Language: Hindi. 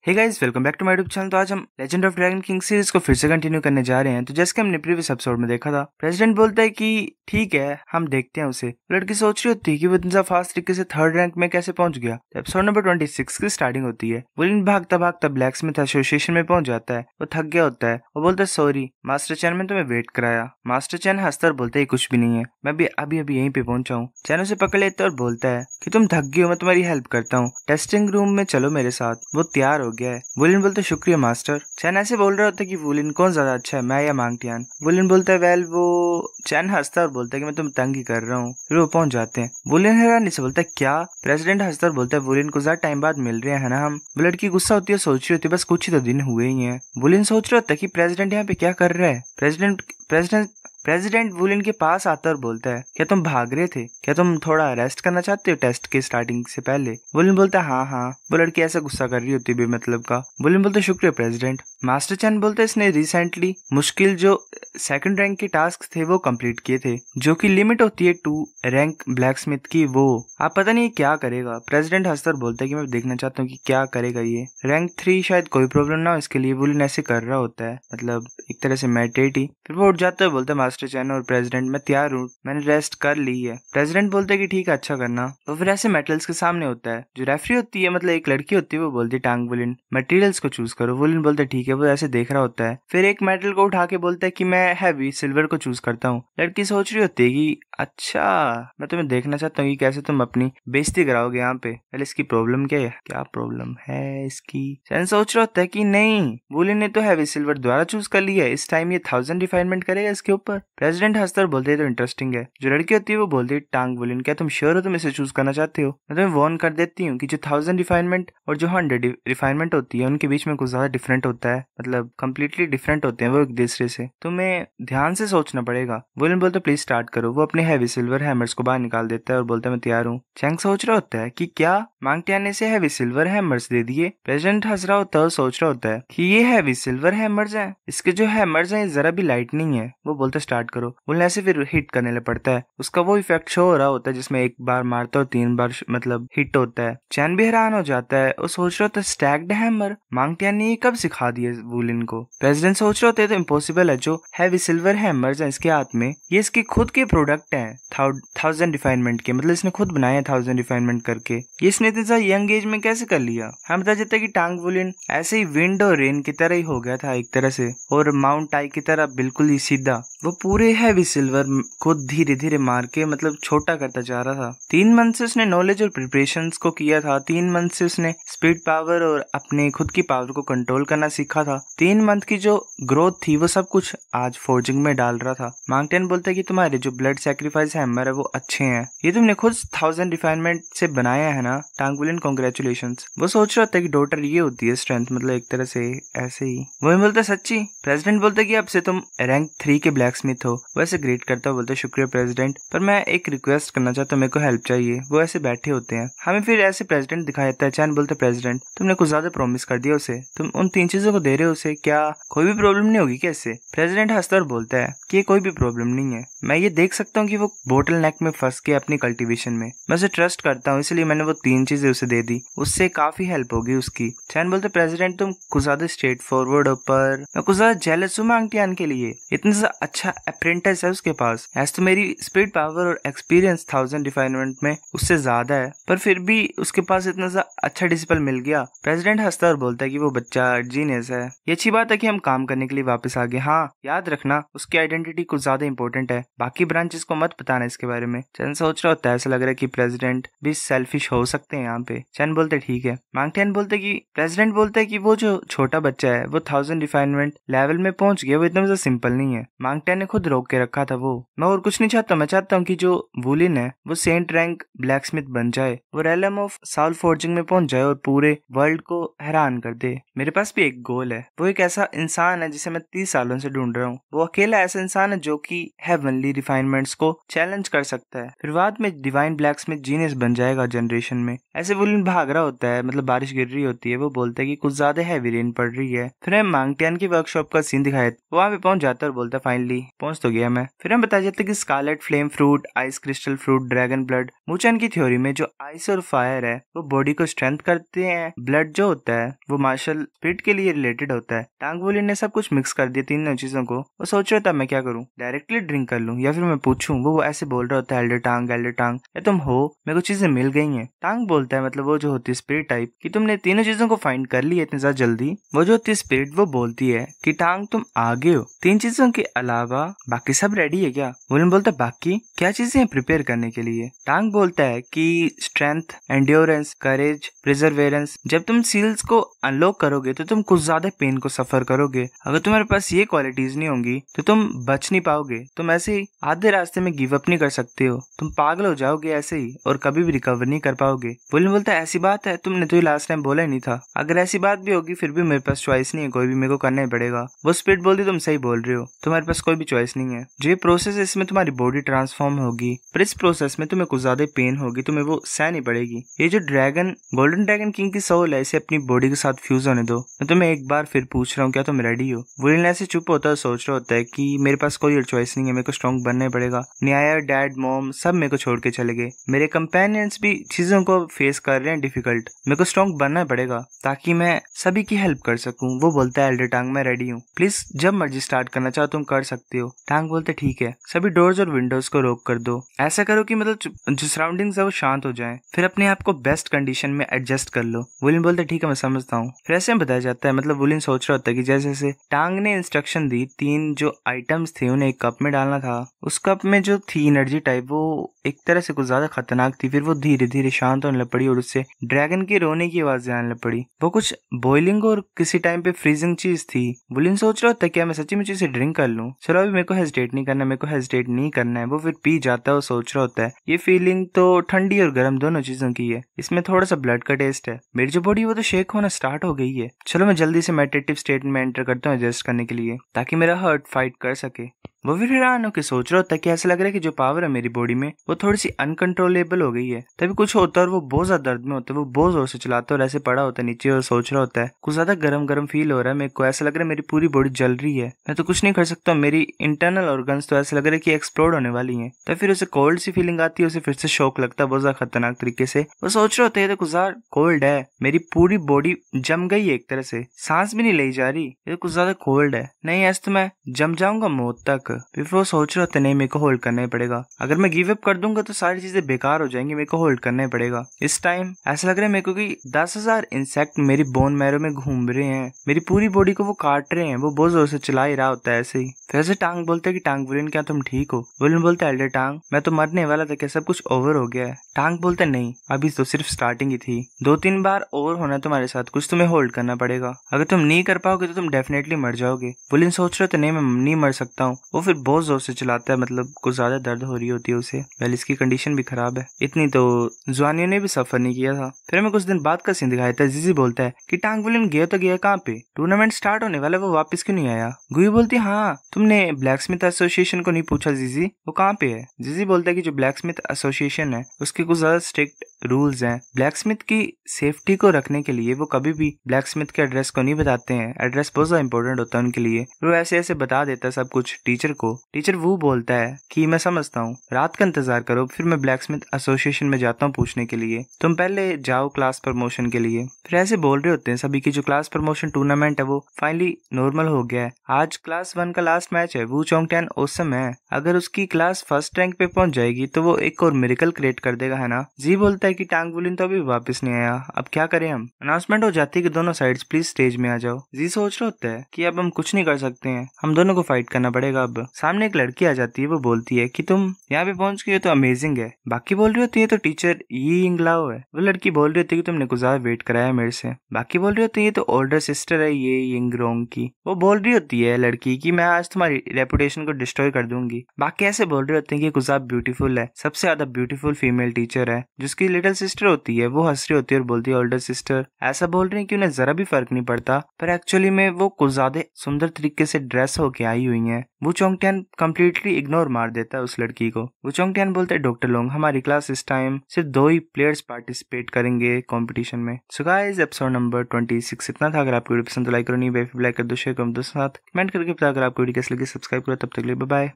Hey guys, welcome back to my YouTube channel. तो आज हम legend of dragon king series को फिर से कंटिन्यू करने जा रहे हैं। तो जैसे कि हमने प्रीवियस एपिसोड में देखा था, प्रेसिडेंट बोलता है कि ठीक है, हम देखते हैं उसे। लड़की सोच रही होती है कि वो इतना फास्ट तरीके से थर्ड रैंक में कैसे पहुंच गया। एपिसोड नंबर 26 की स्टार्टिंग होती है। वुलिन भागता भागता ब्लैक स्मिथ एसोसिएशन में पहुंच जाता है। वो थक गया होता है। वो बोलता है सॉरी मास्टर चैन, मैंने तुम्हें वेट कराया। मास्टर चैन हंसता और बोलता है कुछ भी नहीं है, मैं भी अभी अभी यहीं पे पहुंचा हूँ। चैन उसे पकड़ लेता है और बोलता है कि तुम थक गई हो, मैं तुम्हारी हेल्प करता हूँ, टेस्टिंग रूम में चलो मेरे साथ। वो तैयार हो गया है। वुलिन बोलता है शुक्रिया मास्टर। चैन ऐसे बोल रहा होता है कि वुलिन कौन ज्यादा अच्छा है, मैं या मांगटियान। वुलिन बोलता है वेल वो। चैन हंसता और बोलता है कि मैं तुम तंग ही कर रहा हूँ। फिर वो पहुंच जाते हैं। वुलिन हैरानी से बोलता है क्या। प्रेसिडेंट हंसता और बोलता है वुलिन को ज्यादा टाइम बाद मिल रहे हैं ना हम। वो लड़की गुस्सा होती है, सोच रही होती है बस कुछ ही तो दिन हुए ही हैं। वुलिन सोच रहा होता है कि प्रेसिडेंट यहाँ पे क्या कर रहा है। प्रेसिडेंट वुलिन के पास आता और बोलता है क्या तुम भाग रहे थे, क्या तुम थोड़ा रेस्ट करना चाहते हो टेस्ट के स्टार्टिंग से पहले। वुलिन बोलता है हाँ। वो लड़की ऐसा गुस्सा कर रही होती है बेमतलब का। वुलिन बोलता है शुक्रिया प्रेसिडेंट। मास्टर चैन बोलता है इसने रिसेंटली मुश्किल जो सेकंड रैंक के टास्क थे वो कंप्लीट किए थे, जो की लिमिट होती है 2 रैंक ब्लैक स्मिथ की। वो आप पता नहीं क्या करेगा। प्रेसिडेंट हंसकर बोलता है कि मैं देखना चाहता हूँ कि क्या करेगा ये। रैंक 3 शायद कोई प्रॉब्लम ना हो इसके लिए। वुलिन ऐसे कर रहा होता है, मतलब एक तरह से मेडिटेट ही। फिर वो उठ जाता है, बोलता है मास्टर चैन और प्रेसिडेंट मैं तैयार हूँ, मैंने रेस्ट कर ली है। प्रेसिडेंट बोलते है कि ठीक है अच्छा करना। तो फिर ऐसे मेटल्स के सामने होता है। जो रेफरी होती है, मतलब एक लड़की होती है, वो बोलती है टांग वुलिन मटेरियल्स को चूज करो। वुलिन बोलता है ठीक है। वो ऐसे देख रहा होता है। फिर एक मेटल को उठा के बोलता है कि मैं हैवी सिल्वर को चूज करता हूँ। लड़की सोच रही होती है कि अच्छा, मैं तुम्हें देखना चाहता हूँ कि कैसे तुम अपनी बेइज्जती कराओगे यहाँ पे। पहले इसकी प्रॉब्लम क्या है, क्या प्रॉब्लम है इसकी। चैन सोच रहा होता है कि नहीं, वुलिन ने तो हैवी सिल्वर द्वारा चूज कर लिया है, इस टाइम ये 1000 रिफाइनमेंट करेगा इसके ऊपर। प्रेसिडेंट हंसता और बोलते है तो इंटरेस्टिंग है। जो लड़की होती है वो बोलती है टांग वुलिन क्या तुम श्योर हो तुम इसे चूज करना चाहते हो। मैं तुम्हें वार्न कर देती हूँ कि जो 1000 रिफाइनमेंट और जो 100 रिफाइनमेंट होती है उनके बीच में कुछ ज्यादा डिफरेंट होता है, मतलब कंप्लीटली डिफरेंट होते हैं वो एक दूसरे से। तुम्हें ध्यान से सोचना पड़ेगा। वुलिन बोलते प्लीज स्टार्ट करो। वो अपने हैवी सिल्वर हैमर्स को बाहर निकाल देता है और बोलता है मैं तैयार हूँ। चैंग सोच रहा होता है कि क्या मांगटियान ने से हैवी सिल्वर हैमर्स दे दिए। प्रेसिडेंट हंस रहा होता है और सोच रहा होता है कि ये हैवी सिल्वर हैमर्स हैं, इसके जो हैमर्स हैं जरा भी लाइट नहीं है। वो बोलता स्टार्ट करो। वुलिन ऐसे फिर हिट करने लग पड़ता है। उसका वो इफेक्ट शो हो रहा होता है जिसमें एक बार मारता और 3 बार मतलब हिट होता है। चैन भी हैरान हो जाता है और सोच रहा होता है स्टैक्ड हैमर मांगटियान ने ये कब सिखा दिया वुलिन को। प्रेसिडेंट सोच रहे होते तो इम्पॉसिबल है, जो हैवी सिल्वर हैमर्स हैं इसके हाथ में ये इसके खुद के प्रोडक्ट हैं 1000 रिफाइनमेंट के, मतलब इसने खुद बनाए 1000 रिफाइनमेंट करके। ये इसने इतना यंग एज में कैसे कर लिया। हम बता देते कि टांग वुलिन ऐसे ही विंड और रेन की तरह ही हो गया था एक तरह से, और माउंट टाई की तरह बिल्कुल ही सीधा। वो पूरे हैवी सिल्वर को धीरे धीरे मार के मतलब छोटा करता जा रहा था। 3 मंथ से उसने नॉलेज और प्रिपरेशन को किया था। 3 मंथ से उसने स्पीड पावर और अपने खुद की पावर को कंट्रोल करना सीखा था। 3 मंथ की जो ग्रोथ थी वो सब कुछ आज फोर्जिंग में डाल रहा था। मांगटियन बोलता है कि तुम्हारे जो ब्लड सैक्रिफाइस हैमर है वो अच्छे हैं, ये तुमने खुद 1000 रिफाइनमेंट से बनाया है ना। टांग वुलिन कांग्रेचुलेशंस। वो सोच रहा था कि डॉटर ये होती है स्ट्रेंथ, मतलब एक तरह से ऐसे ही। वो बोलता सच्ची। प्रेसिडेंट बोलता है कि अब से तुम रैंक 3 के ब्लैक स्मिथ हो। वो ऐसे ग्रेट करता है, बोलता है शुक्रिया प्रेसिडेंट, पर मैं एक रिक्वेस्ट करना चाहता हूँ, मेरे को हेल्प चाहिए। वो ऐसे बैठे होते हैं। हमें फिर ऐसे प्रेसिडेंट दिखाया जाता है। चैन बोलते प्रेसिडेंट तुमने कुछ ज्यादा प्रॉमिस कर दिया उसे, तुम उन 3 चीजों को दे रहे हो उसे, क्या कोई भी प्रॉब्लम नहीं होगी क्या इससे। प्रेसिडेंट हंसता और बोलता है कि कोई भी प्रॉब्लम नहीं है, मैं ये देख सकता हूँ कि वो बोटल नेक में फंस के अपनी कल्टीवेशन में, मैं उसे ट्रस्ट करता हूँ इसलिए मैंने वो 3 चीजें उसे दे दी, उससे काफी हेल्प होगी उसकी। चैन बोलते प्रेसिडेंट तुम कुछ ज्यादा स्ट्रेट फॉरवर्ड हो, पर मैं कुछ ज्यादा जेलस हूँ मांगटियान के लिए, इतना सा अच्छा अप्रेंटिस है उसके पास। ऐसे तो मेरी स्पीड पावर और एक्सपीरियंस 1000 रिफाइनमेंट में उससे ज्यादा है, पर फिर भी उसके पास इतना सा अच्छा डिसिपल मिल गया। प्रेसिडेंट हंसता और बोलता है कि वो बच्चा जीनियस है। ये अच्छी बात है कि हम काम करने के लिए वापस आ गए। हाँ याद रखना उसकी आइडेंटिटी कुछ ज्यादा इंपॉर्टेंट है, बाकी ब्रांचेस को मत बताना इसके बारे में। चैन सोच रहा होता है ऐसा लग रहा है कि प्रेसिडेंट भी सेल्फिश हो सकते हैं यहाँ पे। चैन बोलते ठीक है। मांगटियन बोलते कि प्रेसिडेंट बोलते है कि वो जो छोटा बच्चा है वो 1000 रिफाइनमेंट लेवल में पहुंच गया, वो इतना सा सिंपल नहीं है। मांगटियन ने खुद रोक के रखा था। वो मैं और कुछ नहीं चाहता, मैं चाहता हूँ कि जो वुलिन है वो सेंट रैंक ब्लैक स्मिथ बन जाए, वो रेलम ऑफ साउल फोर्जिंग में पहुंच जाए और पूरे वर्ल्ड को हैरान कर दे। मेरे पास भी एक गोल है, वो एक ऐसा इंसान है जिसे मैं 30 सालों से ढूंढ रहा हूँ। वो अकेला ऐसा इंसान है जो कि हेवनली रिफाइनमेंट्स को चैलेंज कर सकता है, फिर बाद में डिवाइन ब्लैक स्मिथ जीनियस बन जाएगा जनरेशन में। ऐसे वुलिन भाग रहा होता है, मतलब बारिश गिर रही होती है। वो बोलता है कि कुछ ज्यादा हैवी रेन पड़ रही है। फिर हमें मांगटियन की वर्कशॉप का सीन दिखाया, वहां पे पहुंच जाता है और बोलता है फाइनली पहुंच तो गया मैं। फिर हम बताया जाता है कि scarlet flame fruit, ice crystal fruit, dragon blood. मूचान की थ्योरी में जो आइस और फायर है वो बॉडी को स्ट्रेंथ करते हैं, ब्लड जो होता है वो मार्शल स्पिरिट के लिए रिलेटेड होता है। टांग वुलिन ने सब कुछ मिक्स कर दिया तीनों चीजों को। वो सोच रहा था मैं क्या करूं, डायरेक्टली ड्रिंक कर लूं या फिर मैं पूछूं। वो ऐसे बोल रहा होता है एल्डर टांग या तुम हो, मेरे को चीजें मिल गई हैं। टांग बोलता है मतलब वो जो होती है स्पिरिट टाइप कि तुमने तीनों चीजों को फाइंड कर लिया इतनी ज्यादा जल्दी। वो जो होती है स्पिरिट वो बोलती है कि टांग तुम आगे हो, 3 चीजों के अलावा बाकी सब रेडी है क्या? वुलिन बोलता है बाकी क्या चीजें हैं प्रिपेयर करने के लिए? टांग बोलता है कि स्ट्रेंथ, एंड्योरेंस, करेज, प्रिजर्वेरेंस। जब तुम सील्स को अनलॉक करोगे तो तुम कुछ ज्यादा पेन को सफर करोगे। अगर तुम्हारे पास ये क्वालिटीज नहीं होंगी तो तुम बच नहीं पाओगे। तुम ऐसे ही आधे रास्ते में गिव अप नहीं कर सकते हो, तुम पागल हो जाओगे ऐसे ही और कभी भी रिकवर नहीं कर पाओगे। वुलिन बोलता है ऐसी बात है, तुमने तो ये लास्ट टाइम बोला ही नहीं था। अगर ऐसी बात भी होगी फिर भी मेरे पास चॉइस नहीं है, कोई भी मेरे को करना ही पड़ेगा। वो स्पिरिट बोलती तुम सही बोल रहे हो, तुम्हारे पास कोई भी चॉइस नहीं है। जो ये प्रोसेस है इसमें तुम्हारी बॉडी ट्रांसफॉर्म होगी, पर इस प्रोसेस में तुम्हें कुछ ज्यादा पेन होगी, तुम्हें वो सहनी पड़ेगी। ये जो ड्रैगन, गोल्डन ड्रैगन किंग की सोल है, इसे अपनी बॉडी के साथ फ्यूज होने दो। मैं तुम्हें एक बार फिर पूछ रहा हूँ, क्या तुम रेडी हो? वुलिन ऐसे चुप होता है, सोच रहा होता है कि मेरे पास कोई और चॉइस नहीं है, मेरे को स्ट्रॉन्ग बनना पड़ेगा। न्याया, डैड, मॉम सब मेरे को छोड़ के चले गए, मेरे कंपेनियंस भी चीजों को फेस कर रहे हैं डिफिकल्ट। मेरे को स्ट्रॉन्ग बनना पड़ेगा ताकि मैं सभी की हेल्प कर सकूं। वो बोलता है एल्डर टांग मैं रेडी हूँ, प्लीज जब मर्जी स्टार्ट करना चाहो तुम कर सकते हो। टांग बोलते ठीक है, सभी डोर्स और विंडोज को रोक कर दो, ऐसा करो कि मतलब जो सराउंडिंग्स है वो शांत हो जाए, फिर अपने आप को बेस्ट कंडीशन में एडजस्ट कर लो। वुलिन बोलते ठीक है मैं समझता हूँ। फिर ऐसे बताया जाता है मतलब वुलिन सोच रहा होता है कि जैसे जैसे टांग ने इंस्ट्रक्शन दी, 3 जो आइटम्स थे उन्हें एक कप में डालना था। उस कप में जो थी एनर्जी टाइप वो एक तरह से कुछ ज्यादा खतरनाक थी। फिर वो धीरे धीरे शांत होने लग पड़ी और उससे ड्रैगन की रोने की आवाजें आने लग पड़ी। वो कुछ बॉइलिंग और किसी टाइम पे फ्रीजिंग चीज थी। वुलिन सोच रहा होता है क्या मैं सच्ची मुझे इसे ड्रिंक कर लूं? चलो अभी मेरे को हेजिटेट नहीं करना, मेरे को हेजिटेट नहीं करना है। वो फिर पी जाता है। वो सोच रहा होता है ये फीलिंग तो ठंडी और गर्म दोनों चीजों की है, इसमें थोड़ा सा ब्लड का टेस्ट है। मेरी जो बॉडी वो तो शेक होना स्टार्ट हो गई है। चलो मैं जल्दी से मेडिटेटिव स्टेट में एंटर करता हूँ एडजस्ट करने के लिए, ताकि मेरा हार्ट फाइट कर सके। वो फिर हैरान होकर सोच रहा होता है कि ऐसा लग रहा है कि जो पावर है मेरी बॉडी में वो थोड़ी सी अनकंट्रोलेबल हो गई है। तभी कुछ होता है और वो बहुत ज्यादा दर्द में होता है। वो बहुत जोर से चलाता है और ऐसे पड़ा होता है नीचे और सोच रहा होता है कुछ ज्यादा गरम गरम फील हो रहा है मेरे को, ऐसा लग रहा है मेरी पूरी बॉडी जल रही है, मैं तो कुछ नहीं कर सकता, मेरी इंटरनल ऑर्गन्स तो ऐसा लग रहा है कि एक्सप्लोड होने वाली है। तब फिर उसे कोल्ड सी फीलिंग आती है, उसे फिर से शौक लगता है बहुत ज्यादा खतरनाक तरीके से। वो सोच रहा होता है तो कुछ ज्यादा कोल्ड है, मेरी पूरी बॉडी जम गई है एक तरह से, सांस भी नहीं ली जा रही, ये कुछ ज्यादा कोल्ड है, नहीं ऐसे तो मैं जम जाऊंगा मौत तक। फिर वो सोच रहा होता नहीं मेरे को होल्ड करना ही पड़ेगा, अगर मैं गिव अप कर दूंगा तो सारी चीजें बेकार हो जाएंगी, मेरे को होल्ड करना ही पड़ेगा। इस टाइम ऐसा लग रहा है मेरे को कि 10,000 इंसेक्ट मेरी बोन मैरो में घूम रहे हैं, मेरी पूरी बॉडी को वो काट रहे हैं। वो बहुत जोर से चिल्ला ही रहा होता है ऐसे ही। फिर से टांग बोलता है कि टांग वुलिन क्या तुम ठीक हो? वुलिन बोलता है एल्डर टांग मैं तो मरने वाला था, क्या सब कुछ ओवर हो गया है? टांग बोलता है नहीं अभी तो सिर्फ स्टार्टिंग ही थी, 2-3 बार और होना तुम्हारे साथ, कुछ तुम्हें होल्ड करना पड़ेगा, अगर तुम नहीं कर पाओगे तो तुम डेफिनेटली मर जाओगे। वुलिन सोच रहे तो नहीं मैं नहीं मर सकता हूँ। वो फिर बहुत जोर से चिल्लाता है, मतलब कुछ ज्यादा दर्द हो रही होती है उसे, वेल इसकी कंडीशन भी खराब है, इतनी तो जुआनियों ने भी सफर नहीं किया था। फिर हमें कुछ दिन बाद का सीन दिखाया था। जीजी बोलता है कि टांग वुलिन गया तो गया कहाँ पे, टूर्नामेंट स्टार्ट होने वाला, वो वापस क्यों नहीं आया? गुई बोलती है हाँ तुमने ब्लैक स्मिथ एसोसिएशन को नहीं पूछा जीजी वो कहाँ पे है? जीजी बोलता है कि जो ब्लैक स्मिथ एसोसिएशन है उसके कुछ ज्यादा स्ट्रिक्ट रूल्स हैं, ब्लैक स्मिथ की सेफ्टी को रखने के लिए वो कभी भी ब्लैक स्मिथ के एड्रेस को नहीं बताते हैं, एड्रेस बहुत ज्यादा इंपॉर्टेंट होता है उनके लिए। वो ऐसे ऐसे बता देता है सब कुछ टीचर को। टीचर वो बोलता है कि मैं समझता हूँ, रात का इंतजार करो, फिर मैं ब्लैक स्मिथ एसोसिएशन में जाता हूँ पूछने के लिए, तुम पहले जाओ क्लास प्रमोशन के लिए। फिर ऐसे बोल रहे होते हैं सभी की जो क्लास प्रमोशन टूर्नामेंट है वो फाइनली नॉर्मल हो गया है। आज क्लास 1 का लास्ट मैच है, वू चोंगटियान ओसम है, अगर उसकी क्लास फर्स्ट रैंक पे पहुंच जाएगी तो वो एक और मिरेकल क्रिएट कर देगा, है ना? जी बोलता है कि टांग वुलिन तो अभी वापस नहीं आया, अब क्या करें हम? अनाउंसमेंट हो जाती है कि दोनों साइड्स प्लीज स्टेज में आ जाओ। जी सोच रहा होता है कि अब हम कुछ नहीं कर सकते हैं, हम दोनों को फाइट करना पड़ेगा। अब सामने एक लड़की आ जाती है, वो बोलती है कि तुम यहाँ पे पहुंच गए तो अमेजिंग है। बाकी बोल रही होती है तो टीचर ये इंगलाओ है। वो लड़की बोल रही होती है कि तुमने कुछ ज्यादा वेट कराया मेरे से। बाकी बोल रही होती है तो ओल्डर सिस्टर है ये यिंगरोंग की। वो बोल रही होती है लड़की की मैं आज तुम्हारी रेपुटेशन को डिस्ट्रॉय कर दूंगी। बाकी ऐसे बोल रहे होते हैं कि कुछ ज्यादा ब्यूटीफुल है, सबसे ज्यादा ब्यूटीफुल फीमेल टीचर है, जिसकी लिटिल सिस्टर होती है वो हंस रही होती है और बोलती है ओल्डर सिस्टर। ऐसा बोल रही है कि उन्हें जरा भी फर्क नहीं पड़ता, पर एक्चुअली में वो कुछ ज्यादा सुंदर तरीके से ड्रेस होके आई हुई है। वू चोंगटियान कम्प्लीटली इग्नोर मार देता है उस लड़की को। वू चोंगटियान बोलते हैं डॉक्टर लोंग हमारी क्लास इस टाइम सिर्फ 2 ही प्लेयर्स पार्टिसिपेट करेंगे कंपटीशन में। सो गाइस एपिसोड नंबर 26 इतना था। अगर आपको वीडियो पसंद तो लाइक करो, नहीं लाइक कर दो, शेयर करो दोस्तों के साथ, कमेंट करके बता। अगर आपको वीडियो कैसी लगी सब्सक्राइब करो। तब तक के लिए बाय बाय।